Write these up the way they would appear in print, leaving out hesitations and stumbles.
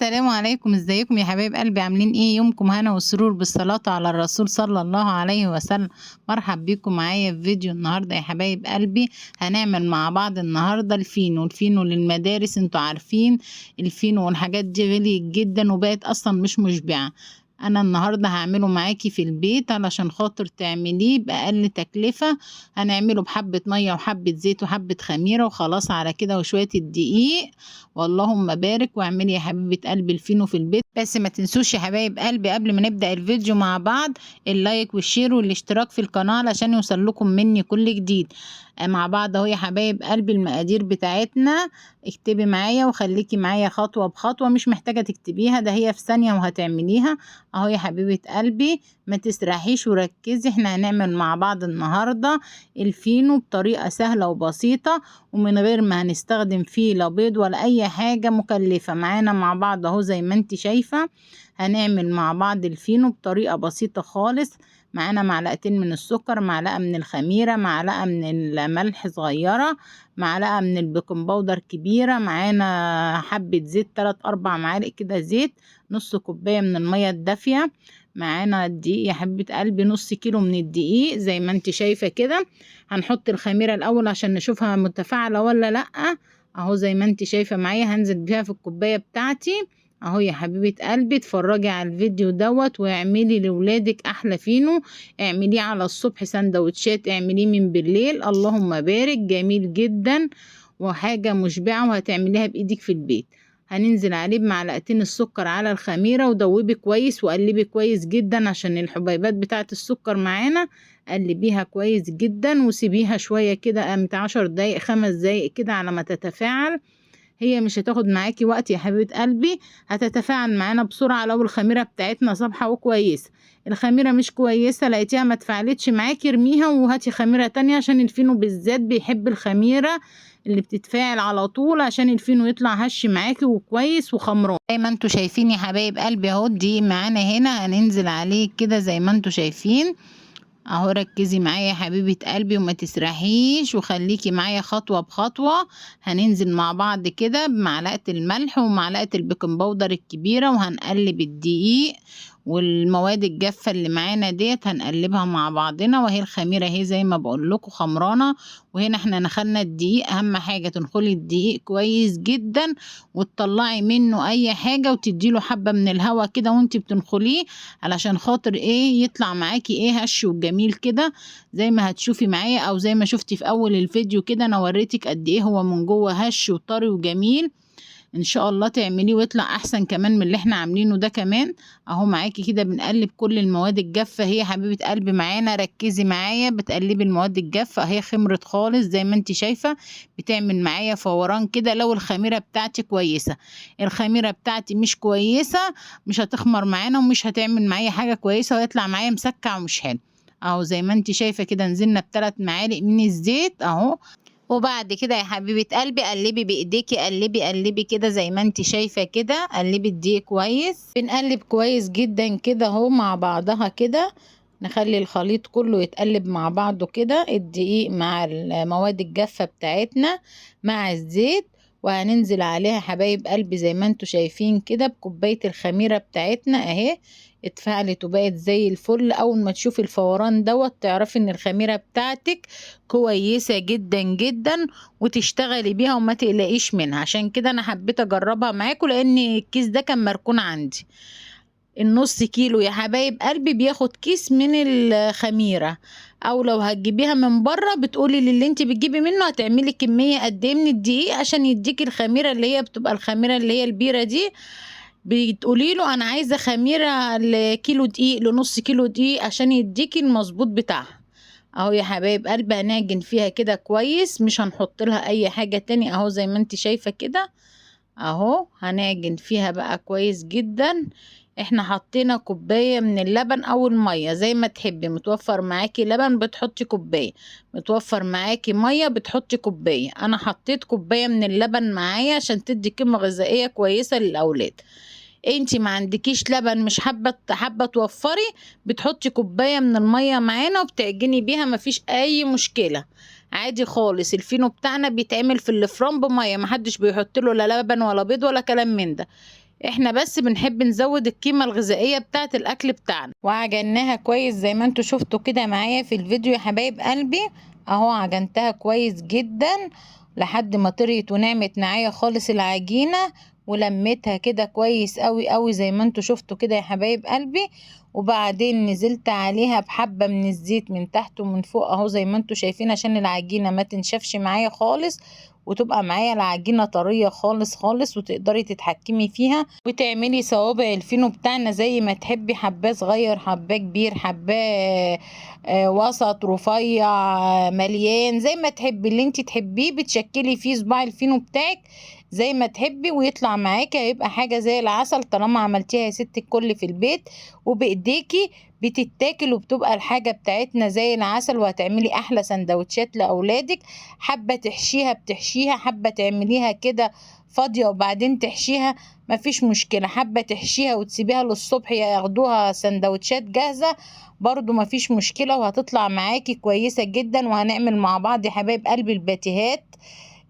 السلام عليكم، ازيكم يا حبايب قلبي؟ عاملين ايه؟ يومكم هنا والسرور بالصلاة على الرسول صلى الله عليه وسلم. مرحب بيكم معايا في فيديو النهارده يا حبايب قلبي. هنعمل مع بعض النهارده الفينو للمدارس. انتوا عارفين الفينو والحاجات دي غليت جدا وبقت اصلا مش مشبعة. انا النهارده هعمله معاكي في البيت علشان خاطر تعمليه باقل تكلفة. هنعمله بحبة مية وحبة زيت وحبة خميرة وخلاص على كده وشوية الدقيق. واللهم بارك. واعملي يا حبيبة قلبي الفينو في البيت. بس ما تنسوش يا حبايب قلبي قبل ما نبدأ الفيديو مع بعض اللايك والشير والاشتراك في القناة علشان يوصل لكم مني كل جديد. مع بعض اهو يا حبايب قلبي المقادير بتاعتنا. اكتبي معايا وخليكي معايا خطوة بخطوة، مش محتاجة تكتبيها، ده هي في ثانية وهتعمليها. اهو يا حبيبة قلبي ما تسرحيش وركزي. احنا هنعمل مع بعض النهاردة الفينو بطريقة سهلة وبسيطة ومن غير ما هنستخدم فيه لا بيض ولا اي حاجة مكلفة. معانا مع بعض اهو زي ما انت شايفة هنعمل مع بعض الفينو بطريقة بسيطة خالص. معانا معلقتين من السكر، معلقة من الخميرة، معلقة من الملح صغيرة، معلقة من البيكنج باودر كبيرة، معانا حبة زيت 3-4 معالق كده زيت، نص كوباية من المية الدافية، معانا الدقيق يا حبيبة قلبي نص كيلو من الدقيق زي ما انت شايفة كده. هنحط الخميرة الاول عشان نشوفها متفاعلة ولا لا. اهو زي ما انت شايفة معايا هنزل بيها في الكوباية بتاعتي. اهو يا حبيبة قلبي اتفرجي على الفيديو دوت واعملي لولادك احلى فينو. اعمليه على الصبح سندوتشات، اعمليه من بالليل، اللهم بارك، جميل جدا وحاجة مشبعة وهتعمليها بايدك في البيت. هننزل عليه بمعلقتين السكر على الخميرة ودوبي كويس وقلبي كويس جدا عشان الحبيبات بتاعة السكر معانا. قلبيها كويس جدا وسيبيها شوية كده قامت 10 دقايق 5 دقايق كده على ما تتفاعل. هي مش هتاخد معاكي وقت يا حبيبة قلبي، هتتفاعل معانا بسرعة لو الخميرة بتاعتنا صبحة وكويسة. الخميرة مش كويسة لقيتيها ما تفعلتش معاكي ارميها وهاتي خميرة تانية عشان الفينو بالذات بيحب الخميرة اللي بتتفاعل على طول عشان الفينو يطلع هش معاكي وكويس وخمران زي ما انتوا شايفين يا حبايب قلبي. اهو دي معانا هنا هننزل عليه كده زي ما انتوا شايفين. اهو ركزي معايا يا حبيبة قلبي وما تسرحيش وخليكي معايا خطوة بخطوة. هننزل مع بعض كده بمعلقة الملح ومعلقة البيكنج باودر الكبيرة وهنقلب الدقيق والمواد الجافة اللي معانا ديت هنقلبها مع بعضنا. وهي الخميرة اهي زي ما بقول لكم خمرانة. وهنا احنا نخلنا الدقيق، اهم حاجة تنخلي الدقيق كويس جدا وتطلعي منه اي حاجة وتديله حبة من الهواء كده وانت بتنخليه علشان خاطر ايه يطلع معاكي ايه هش وجميل كده زي ما هتشوفي معايا او زي ما شفتي في اول الفيديو كده. انا وريتك قد ايه هو من جوه هش وطري وجميل. ان شاء الله تعمليه ويطلع احسن كمان من اللي احنا عاملينه ده كمان. اهو معاكي كده بنقلب كل المواد الجافة. هي حبيبة قلبي معانا ركزي معايا بتقلبي المواد الجافة اهي خمرت خالص زي ما انت شايفة. بتعمل معايا فوران كده لو الخميرة بتاعتي كويسة. الخميرة بتاعتي مش كويسة مش هتخمر معانا ومش هتعمل معايا حاجة كويسة ويطلع معايا مسكع ومش حلو. اهو زي ما انت شايفة كده نزلنا ب3 معالق من الزيت اهو. وبعد كده يا حبيبة قلبي قلبي بايديكي، قلبي كده زي ما انت شايفة كده. قلبي الدقيق كويس، بنقلب كويس جدا كده اهو مع بعضها كده. نخلي الخليط كله يتقلب مع بعضه كده، الدقيق مع المواد الجافة بتاعتنا مع الزيت. وهننزل عليها حبايب قلبي زي ما انتوا شايفين كده بكوباية الخميرة بتاعتنا اهي. اتفعلت وبقت زي الفل. اول ما تشوفي الفوران دوت تعرفي ان الخميرة بتاعتك كويسة جدا جدا وتشتغلي بيها وما تقلقيش منها. عشان كده انا حبيت اجربها معاكم لان الكيس ده كان مركون عندي. النص كيلو يا حبايب قلبي بياخد كيس من الخميرة. او لو هتجيبيها من بره بتقولي للي انت بتجيبي منه هتعملي كمية قد ايه من الدقيق عشان يديكي الخميرة اللي هي بتبقى الخميرة اللي هي البيرة دي. بتقولي له انا عايزة خميرة لكيلو دقيق لنص كيلو دقيق عشان يديكي المظبوط بتاعها. اهو يا حبايب قلبي هنعجن فيها كده كويس مش هنحط لها اي حاجة تاني. اهو زي ما انت شايفة كده اهو هنعجن فيها بقى كويس جدا. احنا حطينا كوباية من اللبن او المية زي ما تحبي. متوفر معاكي لبن بتحطي كوباية، متوفر معاكي مية بتحطي كوباية. انا حطيت كوباية من اللبن معايا عشان تدي قيمة غذائية كويسة للاولاد. انتي ما عندكيش لبن مش حابة توفري بتحطي كوباية من المية معانا وبتعجني بيها مفيش اي مشكلة عادي خالص. الفينو بتاعنا بيتعمل في الفران بمية، محدش بيحط له لا لبن ولا بيض ولا كلام من ده. احنا بس بنحب نزود القيمة الغذائية بتاعة الاكل بتاعنا. وعجناها كويس زي ما انتوا شفتوا كده معايا في الفيديو يا حبايب قلبي. اهو عجنتها كويس جدا لحد ما طريت ونعمت معايا خالص العجينة، ولميتها كده كويس قوي قوي زي ما انتوا شفتوا كده يا حبايب قلبي. وبعدين نزلت عليها بحبة من الزيت من تحت ومن فوق اهو زي ما انتوا شايفين، عشان العجينة ما تنشفش معايا خالص، وتبقى معايا العجينة طرية خالص خالص، وتقدري تتحكمي فيها وتعملي صوابع الفينو بتاعنا زي ما تحبي، حباه صغير حباه كبير حباه وسط رفيع مليان، زي ما تحبي اللي انت تحبيه بتشكلي فيه صباع الفينو بتاعك زي ما تحبي، ويطلع معاكي هيبقى حاجة زي العسل طالما عملتيها يا ست الكل في البيت وبايديكي، بتتاكل وبتبقى الحاجة بتاعتنا زي العسل. وهتعملي احلى سندوتشات لاولادك، حابة تحشيها بتحشيها، حابة تعمليها كده فاضية وبعدين تحشيها مفيش مشكلة، حابة تحشيها وتسيبيها للصبح ياخدوها سندوتشات جاهزة برضو مفيش مشكلة، وهتطلع معاكي كويسة جدا. وهنعمل مع بعض يا حبايب قلبي الباتيهات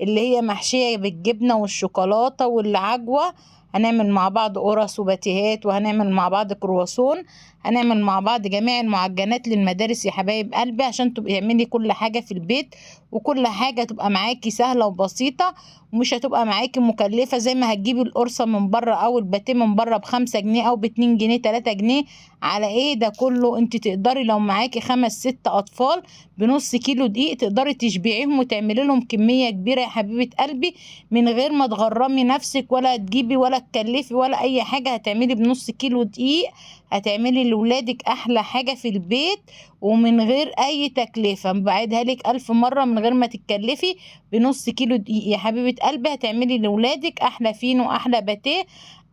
اللي هي محشية بالجبنة والشوكولاتة والعجوة، هنعمل مع بعض قرص وباتيهات، وهنعمل مع بعض كرواسون، هنعمل مع بعض جميع المعجنات للمدارس يا حبايب قلبي، عشان تبقي اعملي كل حاجة في البيت وكل حاجة تبقى معاكي سهلة وبسيطة، ومش هتبقى معاكي مكلفة زي ما هتجيبي القرصة من بره او الباتيه من بره ب5 جنيه او ب2 جنيه 3 جنيه. على ايه ده كله؟ انت تقدري لو معاكي 5 6 اطفال بنص كيلو دقيق تقدري تشبعيهم وتعملي لهم كمية كبيرة يا حبيبة قلبي، من غير ما تغرمي نفسك ولا تجيبي ولا تكلفي ولا اي حاجة. هتعملي بنص كيلو دقيق هتعملي لولادك احلى حاجة في البيت ومن غير اي تكلفة، بعيدها لك 1000 مرة، من غير ما تتكلفي. بنص كيلو دقيق يا حبيبة قلبي هتعملي لولادك احلى فينو احلى باتيه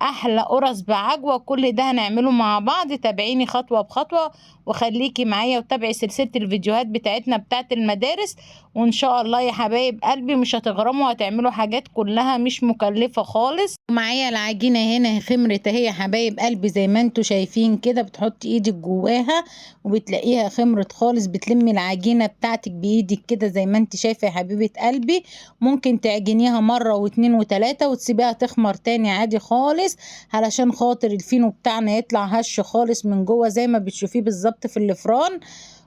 احلى قرص بعجوة. كل ده هنعمله مع بعض، تابعيني خطوة بخطوة وخليكي معايا وتابعي سلسلة الفيديوهات بتاعتنا بتاعت المدارس، وان شاء الله يا حبايب قلبي مش هتغرموا، هتعملوا حاجات كلها مش مكلفة خالص. معايا العجينة هنا خمرت اهي يا حبايب قلبي زي ما انتوا شايفين كده، بتحطي ايدك جواها وبتلاقيها خمرت خالص، بتلمي العجينة بتاعتك بايدك كده زي ما انت شايفة يا حبيبة قلبي. ممكن تعجنيها مرة واتنين وتلاتة وتسيبيها تخمر تاني عادي خالص، علشان خاطر الفينو بتاعنا يطلع هش خالص من جوه زي ما بتشوفيه بالظبط في الفران.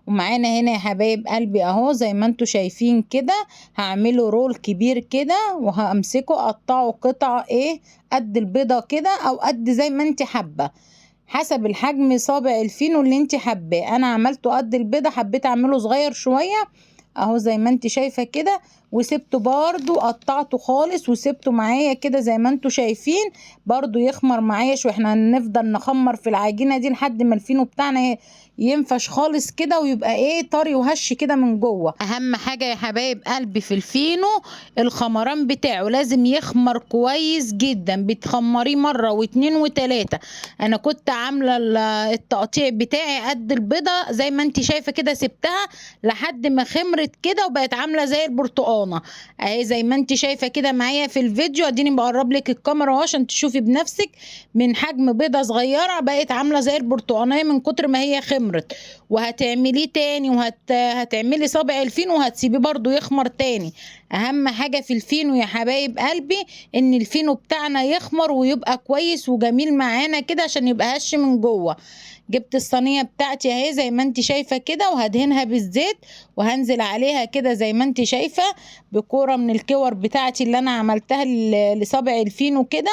ومعانا هنا يا حبايب قلبي اهو زي ما انتوا شايفين كده، هعمله رول كبير كده وهمسكه اقطعه قطع ايه قد البيضة كده او قد زي ما انت حابة، حسب الحجم صابع الفينو اللي انت حباه. انا عملته قد البيضة، حبيت اعمله صغير شوية اهو زي ما انت شايفة كده، وسبته برضو قطعته خالص وسبته معايا كده زي ما انتوا شايفين برضو يخمر معايا شوية. احنا هنفضل نخمر في العجينة دي لحد ما الفينو بتاعنا ينفش خالص كده ويبقى ايه طري وهش كده من جوه. اهم حاجة يا حبايب قلبي في الفينو الخمران بتاعه لازم يخمر كويس جدا، بتخمريه مرة واتنين وتلاتة. انا كنت عاملة التقطيع بتاعي قد البيضة زي ما انت شايفة كده، سبتها لحد ما خمرت كده وبقت عاملة زي البرتقانة اهي زي ما انت شايفة كده معايا في الفيديو. اديني بقرب لك الكاميرا اهو عشان تشوفي بنفسك، من حجم بيضة صغيرة بقت عاملة زي البرتقانية من كتر ما هي خمرت. وهتعمليه تاني هتعملي صابع الفينو وهتسيبيه برضو يخمر تاني. اهم حاجة في الفينو يا حبايب قلبي ان الفينو بتاعنا يخمر ويبقى كويس وجميل معانا كده عشان يبقى هش من جوه. جبت الصينية بتاعتي اهي زي ما انت شايفة كده وهدهنها بالزيت، وهنزل عليها كده زي ما انت شايفة بكورة من الكور بتاعتي اللي انا عملتها لصابع الفينو كده.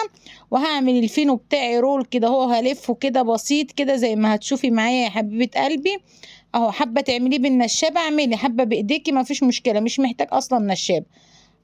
وهعمل الفينو بتاعي رول كده اهو، هلفه كده بسيط كده زي ما هتشوفي معايا يا حبيبة قلبي اهو. حابة تعمليه بالنشابة اعملي، حابة بايديكي مفيش مشكلة، مش محتاج اصلا نشابة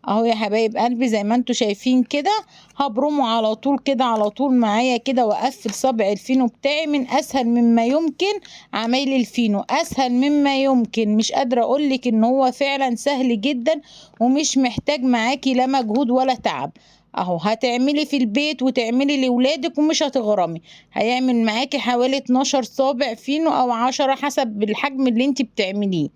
اهو يا حبايب قلبي زي ما انتوا شايفين كده. هبرمه على طول كده على طول معايا كده، واقفل صابع الفينو بتاعي. من اسهل مما يمكن عمايل الفينو، اسهل مما يمكن، مش قادرة اقولك ان هو فعلا سهل جدا ومش محتاج معاكي لا مجهود ولا تعب اهو. هتعملي في البيت وتعملي لولادك ومش هتغرمي، هيعمل معاكي حوالي 12 صابع فينو او 10 حسب الحجم اللي انت بتعمليه،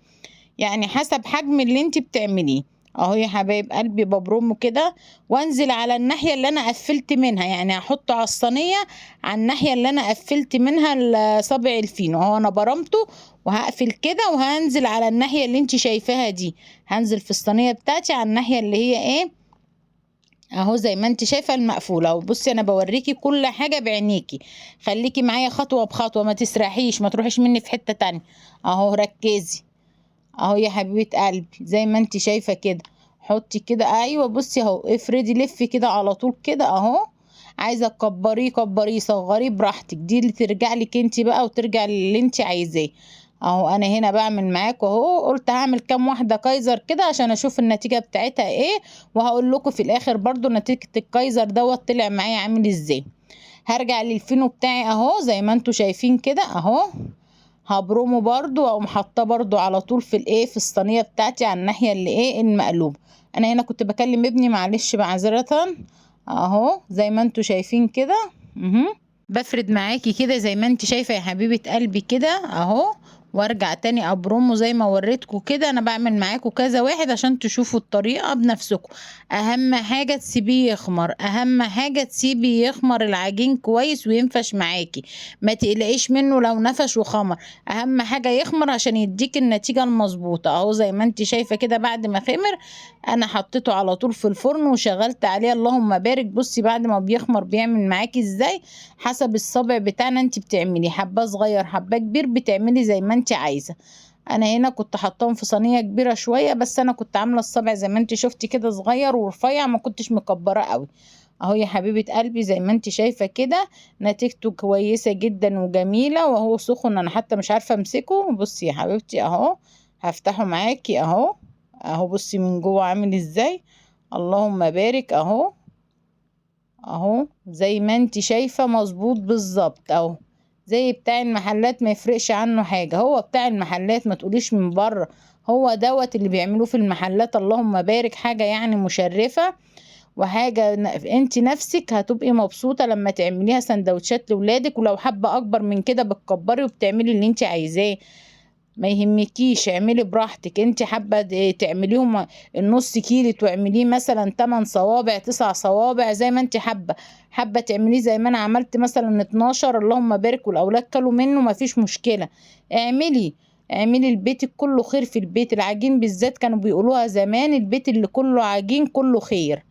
يعني حسب حجم اللي انت بتعمليه اهو يا حبايب قلبي. ببرمه كده وانزل على الناحية اللي انا قفلت منها، يعني هحطه على الصينية على الناحية اللي انا قفلت منها صابع الفينو اهو. انا برمته وهقفل كده وهنزل على الناحية اللي انت شايفاها دي، هنزل في الصينية بتاعتي على الناحية اللي هي ايه اهو زي ما انت شايفه المقفوله. وبصي انا بوريكي كل حاجه بعينيكي، خليكي معايا خطوه بخطوه، ما تسرحيش، ما تروحيش مني في حته تانية. اهو ركزي، اهو يا حبيبه قلبي زي ما انت شايفه كده. حطي كده، ايوه بصي اهو، افردي لفي كده على طول كده اهو. عايزه تكبريه كبريه، صغريه براحتك، دي اللي ترجع لك انت بقى وترجع للي انت عايزاه. اهو انا هنا بعمل معاكم اهو، قلت هعمل كام واحده كايزر كده عشان اشوف النتيجه بتاعتها ايه، وهقول لكم في الاخر برضو نتيجه الكايزر دوت طلع معايا عامل ازاي. هرجع للفينو بتاعي اهو زي ما انتوا شايفين كده اهو. هبرمه برضو او محطاه برضو على طول في الايه، في الصينيه بتاعتي على الناحيه اللي ايه المقلوبه. انا هنا كنت بكلم ابني معلش معذره. اهو زي ما انتوا شايفين كده. بفرد معاكي كده زي ما انت شايفه يا حبيبه قلبي كده اهو، وارجع تاني ابرمه زي ما وريتكم كده. انا بعمل معاكم كذا واحد عشان تشوفوا الطريقه بنفسكم. اهم حاجه تسيبيه يخمر، اهم حاجه تسيبي يخمر العجين كويس وينفش معاكي، ما تقلقيش منه لو نفش وخمر. اهم حاجه يخمر عشان يديك النتيجه المظبوطه. اهو زي ما انت شايفه كده بعد ما خمر انا حطيته على طول في الفرن وشغلت عليه. اللهم بارك. بصي بعد ما بيخمر بيعمل معاكي ازاي، حسب الصابع بتاعنا انت بتعملي، حبه صغير حبه كبير بتعملي زي ما انت عايزه. انا هنا كنت حطاهم في صينيه كبيره شويه، بس انا كنت عامله الصابع زي ما انت شفتي كده صغير ورفيع، ما كنتش مكبره قوي. اهو يا حبيبه قلبي زي ما انت شايفه كده نتيجته كويسه جدا وجميله، وهو سخن انا حتى مش عارفه امسكه. بصي يا حبيبتي اهو، هفتحه معاكي اهو. اهو بصي من جوه عامل ازاي، اللهم بارك اهو. اهو زي ما انت شايفة مظبوط بالظبط اهو، زي بتاع المحلات ما يفرقش عنه حاجة. هو بتاع المحلات ما تقوليش من بره، هو دوت اللي بيعملوه في المحلات. اللهم بارك، حاجة يعني مشرفة، وحاجة انت نفسك هتبقي مبسوطة لما تعمليها سندوتشات لولادك. ولو حابة اكبر من كده بتكبري وبتعملي اللي انت عايزاه، ما يهمكيش، اعملي براحتك. انت حابه تعمليهم النص كيلو تعمليه مثلا 8 صوابع 9 صوابع زي ما انت حابه. حابه تعمليه زي ما انا عملت مثلا 12، اللهم بارك، والاولاد كلوا منه ما فيش مشكله. اعملي، اعملي البيت كله خير. في البيت العجين بالذات كانوا بيقولوها زمان، البيت اللي كله عجين كله خير.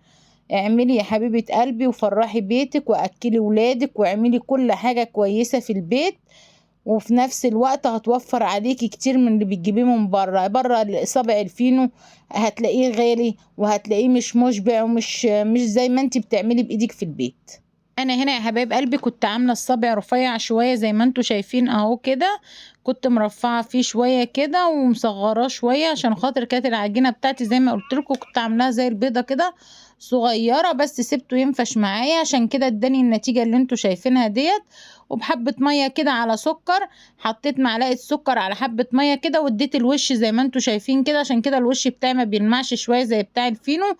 اعملي يا حبيبة قلبي وفرحي بيتك واكلي ولادك واعملي كل حاجة كويسة في البيت، وفي نفس الوقت هتوفر عليكي كتير من اللي بتجيبيه من بره. بره صابع الفينو هتلاقيه غالي وهتلاقيه مش مشبع ومش زي ما انت بتعملي بايدك في البيت. انا هنا يا حبايب قلبي كنت عامله الصابع رفيع شويه زي ما انتوا شايفين اهو كده، كنت مرفعه فيه شويه كده ومصغراه شويه عشان خاطر كانت العجينه بتاعتي زي ما قلت لكم كنت عاملاها زي البيضه كده صغيره، بس سبته ينفش معايا عشان كده اداني النتيجه اللي انتوا شايفينها ديت. وبحبه ميه كده على سكر، حطيت معلقه سكر على حبه ميه كده واديت الوش زي ما انتوا شايفين كده، عشان كده الوش بتاعي ما بيلمعش شويه زي بتاع الفينو.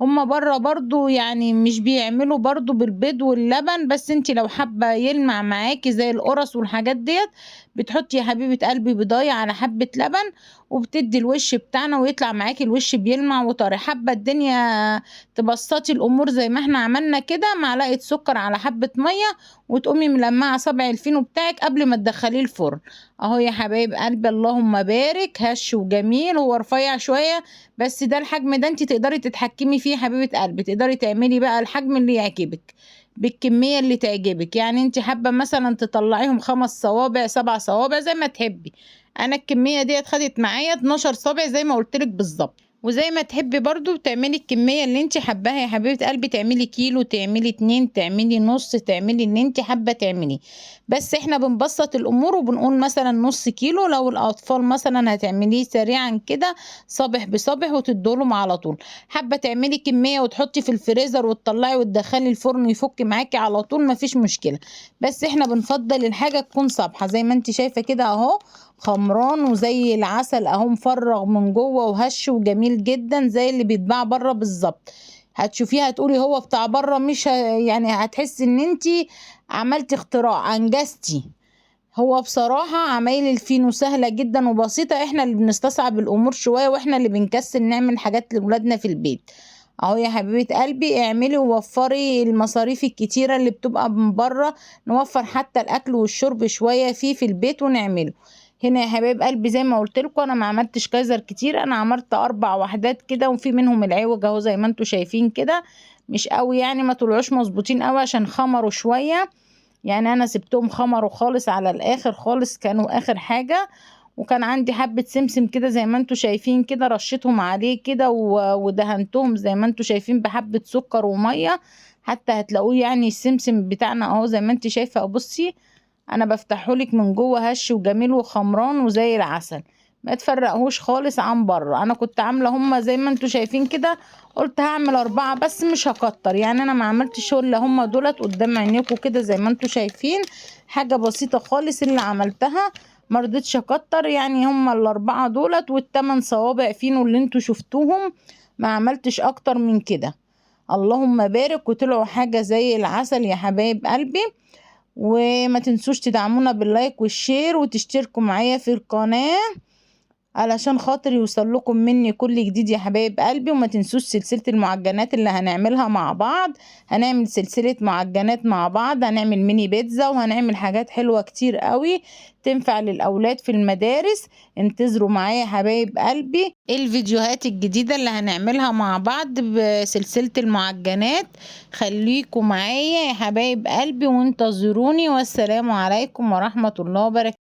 هما بره برضو يعني مش بيعملوا برضو بالبيض واللبن، بس انتي لو حابة يلمع معاكي زي القرص والحاجات ديت بتحطي يا حبيبة قلبي بضاية على حبة لبن، وبتدي الوش بتاعنا ويطلع معاكي الوش بيلمع وطري. حابة الدنيا تبسطي الامور زي ما احنا عملنا كده، معلقة سكر على حبة مية وتقومي ملمعة صبع الفينو بتاعك قبل ما تدخليه الفرن. اهو يا حبايب قلبي اللهم بارك، هش وجميل. هو رفيع شوية بس ده الحجم ده انت تقدري تتحكمي فيه يا حبيبة قلبي، تقدري تعملي بقى الحجم اللي يعجبك بالكمية اللي تعجبك. يعني انت حابة مثلا تطلعيهم 5 صوابع 7 صوابع زي ما تحبي. انا الكمية دي خدت معايا 12 صابع زي ما قلتلك بالظبط. وزي ما تحبي برضو تعملي الكمية اللي انت حباها يا حبيبة قلبي، تعملي كيلو تعملي 2 تعملي نص تعملي اللي انت حابة تعمليه. بس احنا بنبسط الامور وبنقول مثلا نص كيلو، لو الاطفال مثلا هتعمليه سريعا كده صابح بصابح وتدولهم على طول. حابة تعملي كمية وتحطي في الفريزر وتطلعي وتدخلي الفرن يفك معاكي على طول مفيش مشكلة، بس احنا بنفضل الحاجة تكون صابحة زي ما انت شايفة كده اهو، خمران وزي العسل اهو، مفرغ من جوه وهش وجميل جدا زي اللي بيتباع بره بالظبط. هتشوفيها هتقولي هو بتاع بره، مش يعني هتحسي ان انتي عملتي اختراع انجزتي. هو بصراحة عمايل الفينو سهلة جدا وبسيطة، احنا اللي بنستصعب الامور شوية واحنا اللي بنكسل نعمل حاجات لولادنا في البيت. اهو يا حبيبة قلبي اعملي ووفري المصاريف الكتيرة اللي بتبقى من بره، نوفر حتى الاكل والشرب شوية فيه في البيت ونعمله. هنا يا حبايب قلبي زي ما قلت لكم انا ما عملتش كايزر كتير، انا عملت 4 وحدات كده، وفي منهم العوج اهو زي ما انتم شايفين كده، مش قوي يعني، ما طلعوش مظبوطين قوي عشان خمروا شويه، يعني انا سبتهم خمروا خالص على الاخر خالص، كانوا اخر حاجه. وكان عندي حبه سمسم كده زي ما انتم شايفين كده، رشيتهم عليه كده ودهنتهم زي ما انتم شايفين بحبه سكر وميه، حتى هتلاقوه يعني السمسم بتاعنا اهو زي ما انت شايفه. بصي انا بفتحهولك من جوه هش وجميل وخمران وزي العسل، ما تفرقهوش خالص عن بره. انا كنت عامله هما زي ما انتوا شايفين كده، قلت هعمل 4 بس مش هكتر، يعني انا ما عملتش الا هما دولت قدام عينيكم كده زي ما انتوا شايفين، حاجه بسيطه خالص اللي عملتها، ما رضيتش اكتر، يعني هما ال4 دولت وال8 صوابع فينو اللي انتوا شفتوهم، ما عملتش اكتر من كده. اللهم بارك، وطلعوا حاجه زي العسل يا حبايب قلبي. وما تنسوش تدعمونا باللايك والشير وتشتركوا معايا في القناة علشان خاطر يوصل لكم مني كل جديد يا حبايب قلبي. وما تنسوش سلسلة المعجنات اللي هنعملها مع بعض، هنعمل سلسلة معجنات مع بعض، هنعمل ميني بيتزا وهنعمل حاجات حلوة كتير قوي تنفع للأولاد في المدارس. انتظروا معايا يا حبايب قلبي الفيديوهات الجديدة اللي هنعملها مع بعض بسلسلة المعجنات. خليكم معايا يا حبايب قلبي وانتظروني، والسلام عليكم ورحمة الله وبركاته.